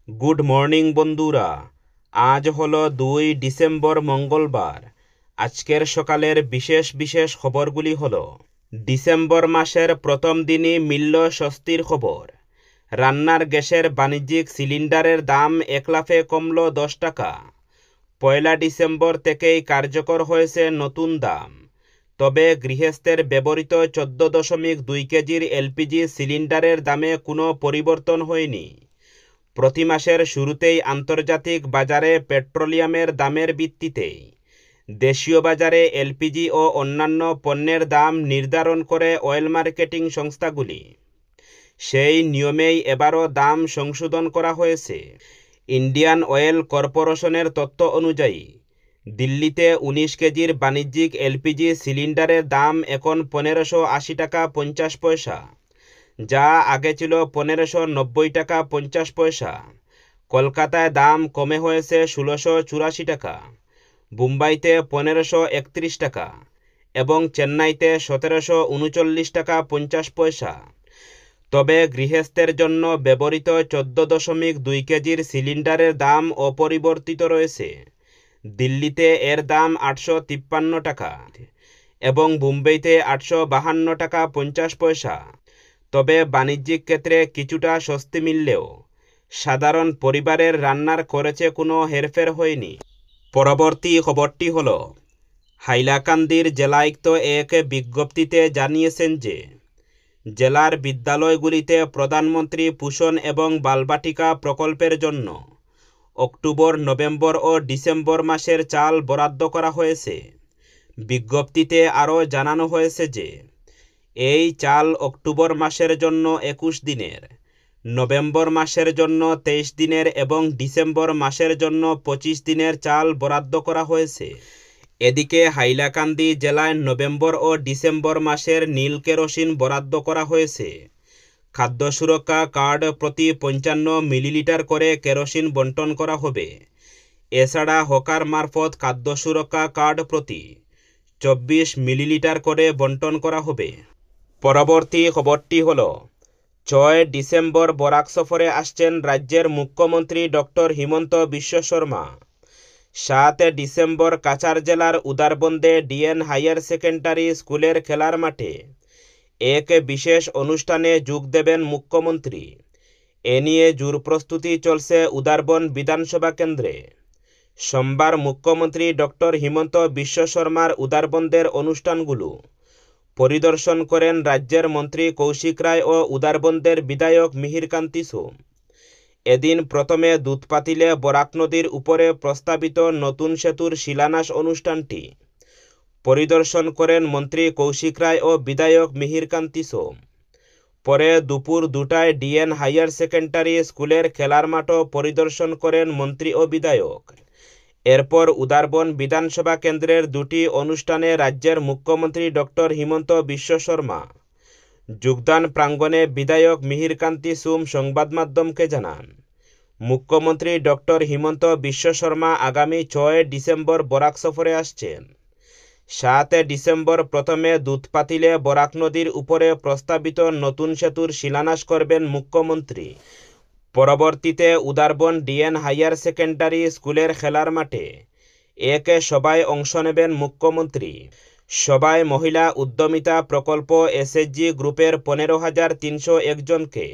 Good morning বন্ধুরা। আজ হলো 2 ডিসেম্বর মঙ্গলবার। আজকের সকালের বিশেষ বিশেষ খবরগুলি হলো: ডিসেম্বর মাসের প্রথম দিনই মিলল স্বস্তির খবর। রান্নার গ্যাসের বাণিজ্যিক সিলিন্ডারের দাম একলাফে কমল 10 টাকা। 1 ডিসেম্বর থেকেই কার্যকর হয়েছে নতুন দাম। তবে গৃহস্থের ব্যবহৃত 14.2 কেজির এলপিজি সিলিন্ডারের দামে কোনো পরিবর্তন হয়নি। প্রতি মাসের শুরুতেই আন্তর্জাতিক বাজারে পেট্রোলিয়ামের দামের ভিত্তিতে দেশীয় বাজারে এলপিজি ও অন্যান্য পণ্যের দাম নির্ধারণ করে অয়েল মার্কেটিং সংস্থাগুলি। সেই নিয়মেই এবারও দাম সংশোধন করা হয়েছে। ইন্ডিয়ান অয়েল কর্পোরেশনের তথ্য অনুযায়ী দিল্লিতে 19 কেজির বাণিজ্যিক এলপিজি সিলিন্ডারের দাম এখন 1580 টাকা 50 পয়সা, যা আগে ছিল 1590 টাকা 50 পয়সা। কলকাতায় দাম কমে হয়েছে 1684 টাকা, মুম্বাইতে 1531 টাকা এবং চেন্নাইতে 1739 টাকা 50 পয়সা। তবে গৃহস্থের জন্য ব্যবহৃত 14.2 কেজির সিলিন্ডারের দাম অপরিবর্তিত রয়েছে। দিল্লিতে এর দাম 853 টাকা এবং মুম্বাইতে 852 টাকা 50 পয়সা। তবে বাণিজ্যিক ক্ষেত্রে কিছুটা স্বস্তি মিললেও সাধারণ পরিবারের রান্নার খরচে কোনো হেরফের হয়নি। পরবর্তী খবরটি হল, হাইলাকান্দির জেলায়ুক্ত এক বিজ্ঞপ্তিতে জানিয়েছেন যে জেলার বিদ্যালয়গুলিতে প্রধানমন্ত্রী পোষণ এবং বালবাটিকা প্রকল্পের জন্য অক্টোবর, নভেম্বর ও ডিসেম্বর মাসের চাল বরাদ্দ করা হয়েছে। বিজ্ঞপ্তিতে আরও জানানো হয়েছে যে এই চাল অক্টোবর মাসের জন্য 21 দিনের, নভেম্বর মাসের জন্য 23 দিনের এবং ডিসেম্বর মাসের জন্য 25 দিনের চাল বরাদ্দ করা হয়েছে। এদিকে হাইলাকান্দি জেলায় নভেম্বর ও ডিসেম্বর মাসের নীল কেরোসিন বরাদ্দ করা হয়েছে। খাদ্য সুরক্ষা কার্ড প্রতি 55 মিলিলিটার করে কেরোসিন বণ্টন করা হবে। এছাড়া হকার মারফত খাদ্য সুরক্ষা কার্ড প্রতি 24 মিলিলিটার করে বণ্টন করা হবে। পরবর্তী খবরটি হল, 6 ডিসেম্বর বরাক সফরে আসছেন রাজ্যের মুখ্যমন্ত্রী ডক্টর হিমন্ত বিশ্ব শর্মা। 7 ডিসেম্বর কাছাড় জেলার উদারবন্দে ডিএন হায়ার সেকেন্ডারি স্কুলের খেলার মাঠে এক বিশেষ অনুষ্ঠানে যোগ দেবেন মুখ্যমন্ত্রী। এ নিয়ে জোর প্রস্তুতি চলছে উদারবন বিধানসভা কেন্দ্রে। সোমবার মুখ্যমন্ত্রী ডক্টর হিমন্ত বিশ্ব শর্মার উদারবন্দের অনুষ্ঠানগুলো পরিদর্শন করেন রাজ্যের মন্ত্রী কৌশিক রায় ও উদারবন্দের বিধায়ক মিহিরকান্তি সোম। এদিন প্রথমে দুধপাতিলে বরাক নদীর উপরে প্রস্তাবিত নতুন সেতুর শিলান্যাস অনুষ্ঠানটি পরিদর্শন করেন মন্ত্রী কৌশিক রায় ও বিধায়ক মিহিরকান্তি সোম। পরে দুপুর 2টায় ডিএন হায়ার সেকেন্ডারি স্কুলের খেলার মাঠও পরিদর্শন করেন মন্ত্রী ও বিধায়ক। এরপর উদারবন বিধানসভা কেন্দ্রের 2টি অনুষ্ঠানে রাজ্যের মুখ্যমন্ত্রী ডক্টর হিমন্ত বিশ্ব শর্মা যোগদান প্রাঙ্গণে বিধায়ক মিহিরকান্তি সোম সংবাদ মাধ্যমকে জানান, মুখ্যমন্ত্রী ডক্টর হিমন্ত বিশ্ব শর্মা আগামী 6 ডিসেম্বর বরাক সফরে আসছেন। 7 ডিসেম্বর প্রথমে দুধপাতিলে বরাক নদীর উপরে প্রস্তাবিত নতুন সেতুর শিলান্যাস করবেন মুখ্যমন্ত্রী। পরবর্তীতে উদারবন ডিএন হায়ার সেকেন্ডারি স্কুলের খেলার মাঠে এক সভায় অংশ নেবেন মুখ্যমন্ত্রী। সভায় মহিলা উদ্যমিতা প্রকল্প এসএইচজি গ্রুপের 15,301 জনকে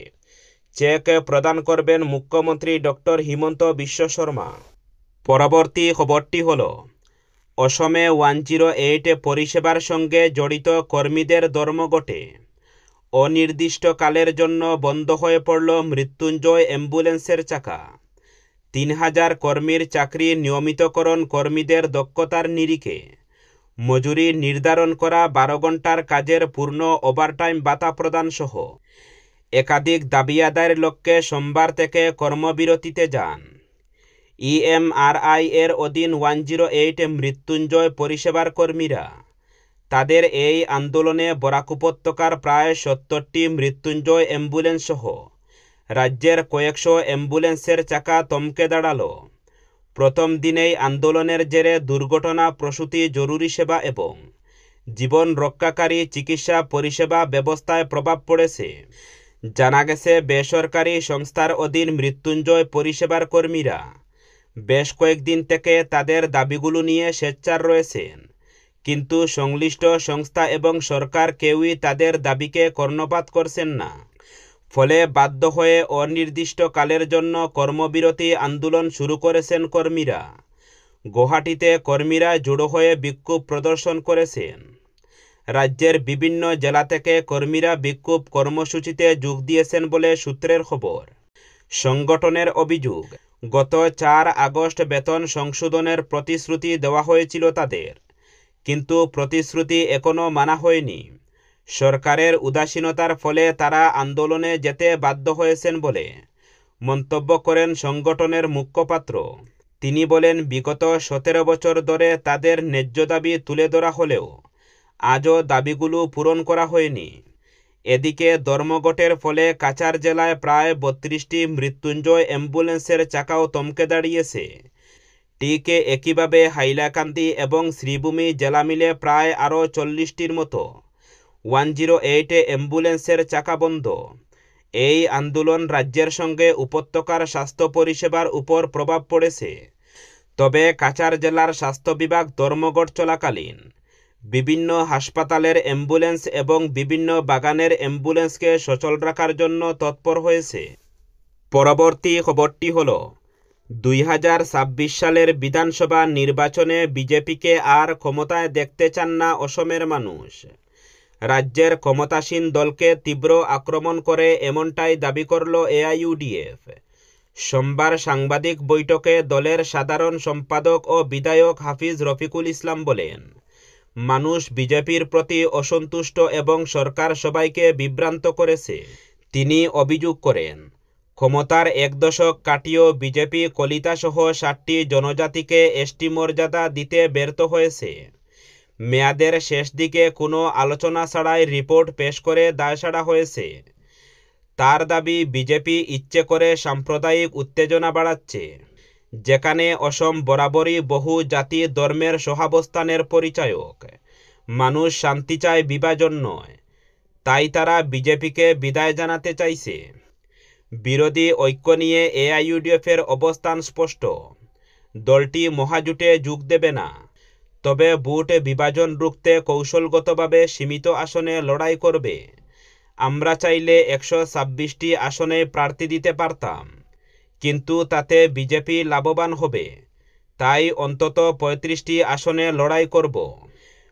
চেক প্রদান করবেন মুখ্যমন্ত্রী ডক্টর হিমন্ত বিশ্ব শর্মা। পরবর্তী খবরটি হল, অসমে 108 পরিষেবার সঙ্গে জড়িত কর্মীদের ধর্মঘটে অনির্দিষ্টকালের জন্য বন্ধ হয়ে পড়ল মৃত্যুঞ্জয় অ্যাম্বুলেন্সের চাকা। 3000 কর্মীর চাকরি নিয়মিতকরণ, কর্মীদের দক্ষতার নিরিখে মজুরি নির্ধারণ করা, 12 ঘণ্টার কাজের পূর্ণ ওভারটাইম ভাতা প্রদান সহ একাধিক দাবি আদায়ের লক্ষ্যে সোমবার থেকে কর্মবিরতিতে যান ইএমআরআই এর অধীন 108 মৃত্যুঞ্জয় পরিষেবার কর্মীরা। তাদের এই আন্দোলনে বরাক উপত্যকার প্রায় 70টি মৃত্যুঞ্জয় অ্যাম্বুলেন্স সহ রাজ্যের কয়েকশো অ্যাম্বুলেন্সের চাকা থমকে দাঁড়ালো। প্রথম দিনেই আন্দোলনের জেরে দুর্ঘটনা, প্রসূতি, জরুরি সেবা এবং জীবন রক্ষাকারী চিকিৎসা পরিষেবা ব্যবস্থায় প্রভাব পড়েছে। জানা গেছে, বেসরকারি সংস্থার অধীন মৃত্যুঞ্জয় পরিষেবার কর্মীরা বেশ কয়েকদিন থেকে তাদের দাবিগুলো নিয়ে সোচ্চার রয়েছেন, কিন্তু সংশ্লিষ্ট সংস্থা এবং সরকার কেউই তাদের দাবিকে কর্ণপাত করছেন না। ফলে বাধ্য হয়ে অনির্দিষ্টকালের জন্য কর্মবিরতি আন্দোলন শুরু করেছেন কর্মীরা। গুয়াহাটিতে কর্মীরা জড়ো হয়ে বিক্ষোভ প্রদর্শন করেছেন। রাজ্যের বিভিন্ন জেলা থেকে কর্মীরা বিক্ষোভ কর্মসূচিতে যোগ দিয়েছেন বলে সূত্রের খবর। সংগঠনের অভিযোগ, গত 4 আগস্ট বেতন সংশোধনের প্রতিশ্রুতি দেওয়া হয়েছিল তাদের, কিন্তু প্রতিশ্রুতি এখনও মানা হয়নি। সরকারের উদাসীনতার ফলে তারা আন্দোলনে যেতে বাধ্য হয়েছেন বলে মন্তব্য করেন সংগঠনের মুখপাত্র। তিনি বলেন, বিগত 17 বছর ধরে তাদের ন্যায্য দাবি তুলে ধরা হলেও আজও দাবিগুলো পূরণ করা হয়নি। এদিকে ধর্মঘটের ফলে কাছাড় জেলায় প্রায় 32টি মৃত্যুঞ্জয় অ্যাম্বুলেন্সের চাকাও থমকে দাঁড়িয়েছে। ঠিক একইভাবে হাইলাকান্দি এবং শ্রীভূমি জেলা মিলে প্রায় আরও 40টির মতো 108 অ্যাম্বুলেন্সের চাকা বন্ধ। এই আন্দোলন রাজ্যের সঙ্গে উপত্যকার স্বাস্থ্য পরিষেবার উপর প্রভাব পড়েছে। তবে কাছাড় জেলার স্বাস্থ্য বিভাগ ধর্মঘট চলাকালীন বিভিন্ন হাসপাতালের অ্যাম্বুলেন্স এবং বিভিন্ন বাগানের অ্যাম্বুলেন্সকে সচল রাখার জন্য তৎপর হয়েছে। পরবর্তী খবরটি হল, 2026 সালের বিধানসভা নির্বাচনে বিজেপিকে আর ক্ষমতায় দেখতে চান না অসমের মানুষ। রাজ্যের ক্ষমতাসীন দলকে তীব্র আক্রমণ করে এমনটাই দাবি করল এআইইউডিএফ। সোমবার সাংবাদিক বৈঠকে দলের সাধারণ সম্পাদক ও বিধায়ক হাফিজ রফিকুল ইসলাম বলেন, মানুষ বিজেপির প্রতি অসন্তুষ্ট এবং সরকার সবাইকে বিভ্রান্ত করেছে। তিনি অভিযোগ করেন, ক্ষমতার 1 দশক কাটিয়েও বিজেপি কলিতাসহ 7টি জনজাতিকে এসটি মর্যাদা দিতে ব্যর্থ হয়েছে। মেয়াদের শেষ দিকে কোনো আলোচনা ছাড়াই রিপোর্ট পেশ করে দায়সারা হয়েছে। তার দাবি, বিজেপি ইচ্ছে করে সাম্প্রদায়িক উত্তেজনা বাড়াচ্ছে, যেখানে অসম বরাবরই বহু জাতি ধর্মের সহাবস্থানের পরিচায়ক। মানুষ শান্তি চায়, বিভাজন নয়। তাই তারা বিজেপিকে বিদায় জানাতে চাইছে। বিরোধী ঐক্য নিয়ে এআইইউডিএফের অবস্থান স্পষ্ট। দলটি মহাজোটে যোগ দেবে না, তবে ভোট বিভাজন রুখতে কৌশলগতভাবে সীমিত আসনে লড়াই করবে। আমরা চাইলে 126টি আসনে প্রার্থী দিতে পারতাম, কিন্তু তাতে বিজেপি লাভবান হবে। তাই অন্তত 35টি আসনে লড়াই করব।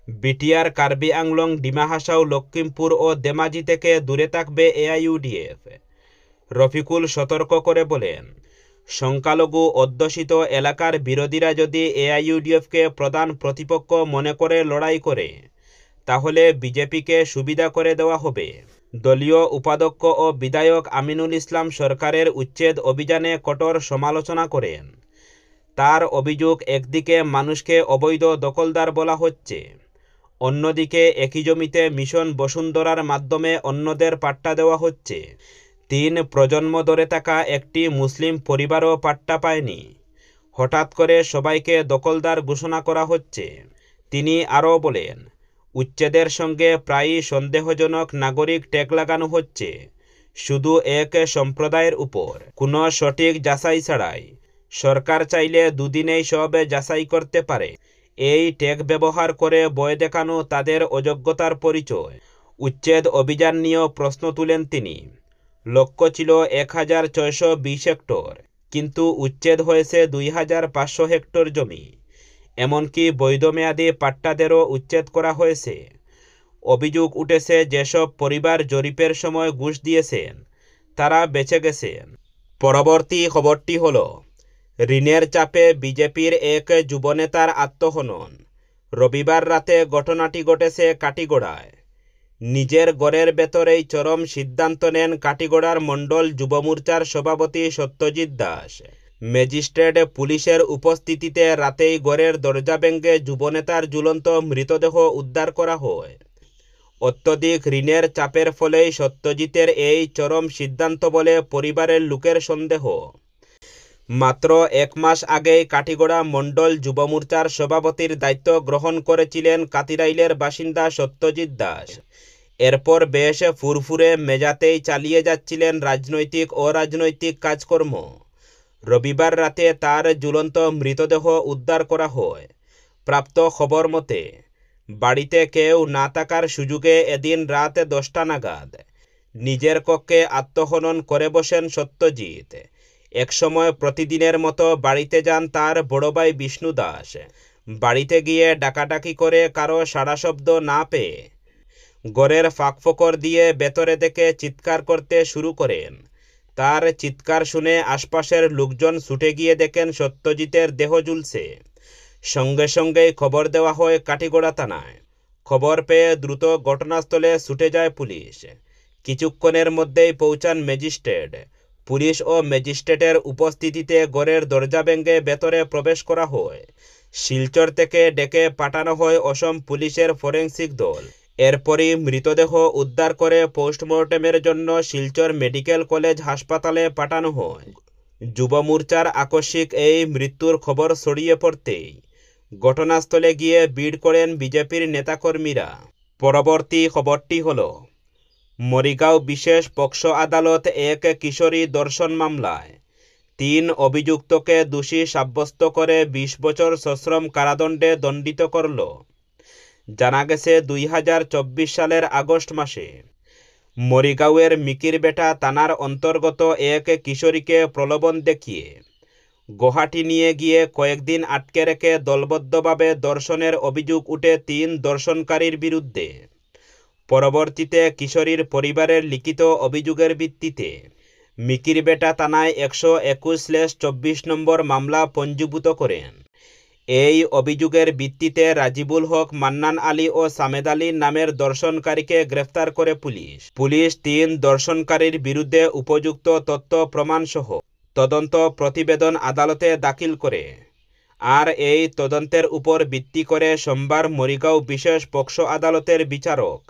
বিটিআর, কার্বি আংলং, ডিমা হাসাও, লক্ষ্মীমপুর ও ধেমাজি থেকে দূরে থাকবে এআইইউডিএফ। রফিকুল সতর্ক করে বলেন, সংখ্যালঘু অধ্যুষিত এলাকার বিরোধীরা যদি এআইইউডিএফকে প্রধান প্রতিপক্ষ মনে করে লড়াই করে, তাহলে বিজেপিকে সুবিধা করে দেওয়া হবে। দলীয় উপাধ্যক্ষ ও বিধায়ক আমিনুল ইসলাম সরকারের উচ্ছেদ অভিযানে কঠোর সমালোচনা করেন। তার অভিযোগ, একদিকে মানুষকে অবৈধ দখলদার বলা হচ্ছে, অন্যদিকে একই জমিতে মিশন বসুন্ধরার মাধ্যমে অন্যদের পাট্টা দেওয়া হচ্ছে। 3 প্রজন্ম ধরে থাকা একটি মুসলিম পরিবারও পাট্টা পায়নি। হঠাৎ করে সবাইকে দখলদার ঘোষণা করা হচ্ছে। তিনি আরও বলেন, উচ্ছেদের সঙ্গে প্রায়ই সন্দেহজনক নাগরিক ট্যাগ লাগানো হচ্ছে, শুধু এক সম্প্রদায়ের উপর, কোনো সঠিক যাচাই ছাড়াই। সরকার চাইলে 2 দিনেই সব যাচাই করতে পারে। এই ট্যাগ ব্যবহার করে ভয় দেখানো তাদের অযোগ্যতার পরিচয়। উচ্ছেদ অভিযান নিয়েও প্রশ্ন তুলেন তিনি। লক্ষ্য ছিল 1420 হেক্টর, কিন্তু উচ্ছেদ হয়েছে 2500 হেক্টর জমি। এমনকি বৈধমেয়াদী পাট্টাদেরও উচ্ছেদ করা হয়েছে। অভিযোগ উঠেছে, যেসব পরিবার জরিপের সময় ঘুষ দিয়েছেন তারা বেঁচে গেছেন। পরবর্তী খবরটি হল, ঋণের চাপে বিজেপির এক যুবনেতার আত্মহনন। রবিবার রাতে ঘটনাটি ঘটেছে কাটিগড়ায়। নিজের ঘরের ভেতরেই চরম সিদ্ধান্ত নেন কাটিগড়ার মণ্ডল যুব মোর্চার সভাপতি সত্যজিৎ দাস। ম্যাজিস্ট্রেট পুলিশের উপস্থিতিতে রাতেই ঘরের দরজা ভেঙে যুবনেতার ঝুলন্ত মৃতদেহ উদ্ধার করা হয়। অত্যধিক ঋণের চাপের ফলেই সত্যজিতের এই চরম সিদ্ধান্ত বলে পরিবারের লোকের সন্দেহ। মাত্র 1 মাস আগেই কাটিগড়া মণ্ডল যুব মোর্চার সভাপতির দায়িত্ব গ্রহণ করেছিলেন কাতিরাইলের বাসিন্দা সত্যজিৎ দাস। এরপর বেশ ফুরফুরে মেজাজেই চালিয়ে যাচ্ছিলেন রাজনৈতিক ও অরাজনৈতিক কাজকর্ম। রবিবার রাতে তার ঝুলন্ত মৃতদেহ উদ্ধার করা হয়। প্রাপ্ত খবর মতে বাড়িতে কেউ না থাকার সুযোগে এদিন রাত 10টা নাগাদ নিজের কক্ষে আত্মহনন করে বসেন সত্যজিৎ। একসময় প্রতিদিনের মতো বাড়িতে যান তার বড় ভাই বিষ্ণু দাস। বাড়িতে গিয়ে ডাকাডাকি করে কারো সাড়া শব্দ না পেয়ে ঘরের ফাঁকফোকর দিয়ে ভেতরে থেকে চিৎকার করতে শুরু করেন। তার চিৎকার শুনে আশপাশের লোকজন ছুটে গিয়ে দেখেন সত্যজিতের দেহ ঝুলছে। সঙ্গে সঙ্গেই খবর দেওয়া হয় কাঠিগড়া থানায়। খবর পেয়ে দ্রুত ঘটনাস্থলে ছুটে যায় পুলিশ। কিছুক্ষণের মধ্যেই পৌঁছান ম্যাজিস্ট্রেট। পুলিশ ও ম্যাজিস্ট্রেটের উপস্থিতিতে ঘরের দরজা ভেঙে ভেতরে প্রবেশ করা হয়। শিলচর থেকে ডেকে পাঠানো হয় অসম পুলিশের ফরেনসিক দল। এরপরই মৃতদেহ উদ্ধার করে পোস্টমর্টেমের জন্য শিলচর মেডিকেল কলেজ হাসপাতালে পাঠানো হয়। যুব মোর্চার আকস্মিক এই মৃত্যুর খবর ছড়িয়ে পড়তেই ঘটনাস্থলে গিয়ে ভিড় করেন বিজেপির নেতাকর্মীরা। পরবর্তী খবরটি হল, মরিগাঁও বিশেষ পক্সো আদালত এক কিশোরী ধর্ষণ মামলায় 3 অভিযুক্তকে দোষী সাব্যস্ত করে 20 বছর সশ্রম কারাদণ্ডে দণ্ডিত করল। জানা গেছে 2024 সালের আগস্ট মাসে মরিগাঁওয়ের মিকিরবেটা থানার অন্তর্গত এক কিশোরীকে প্রলোভন দেখিয়ে গুয়াহাটি নিয়ে গিয়ে কয়েকদিন আটকে রেখে দলবদ্ধভাবে ধর্ষণের অভিযোগ উঠে 3 ধর্ষণকারীর বিরুদ্ধে। পরবর্তীতে কিশোরীর পরিবারের লিখিত অভিযোগের ভিত্তিতে মিকিরবেটা থানায় 121/24 নম্বর মামলা পঞ্জীভূত করেন। এই অভিযোগের ভিত্তিতে রাজিবুল হক, মান্নান আলী ও সামেদ আলী নামের ধর্ষণকারীকে গ্রেফতার করে পুলিশ 3 ধর্ষণকারীর বিরুদ্ধে উপযুক্ত তথ্য প্রমাণসহ তদন্ত প্রতিবেদন আদালতে দাখিল করে। আর এই তদন্তের উপর ভিত্তি করে সোমবার মরিগাঁও বিশেষ পক্সো আদালতের বিচারক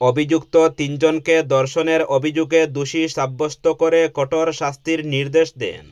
অভিযুক্ত 3 জনকে ধর্ষণের অভিযোগে দোষী সাব্যস্ত করে কঠোর শাস্তির নির্দেশ দেন।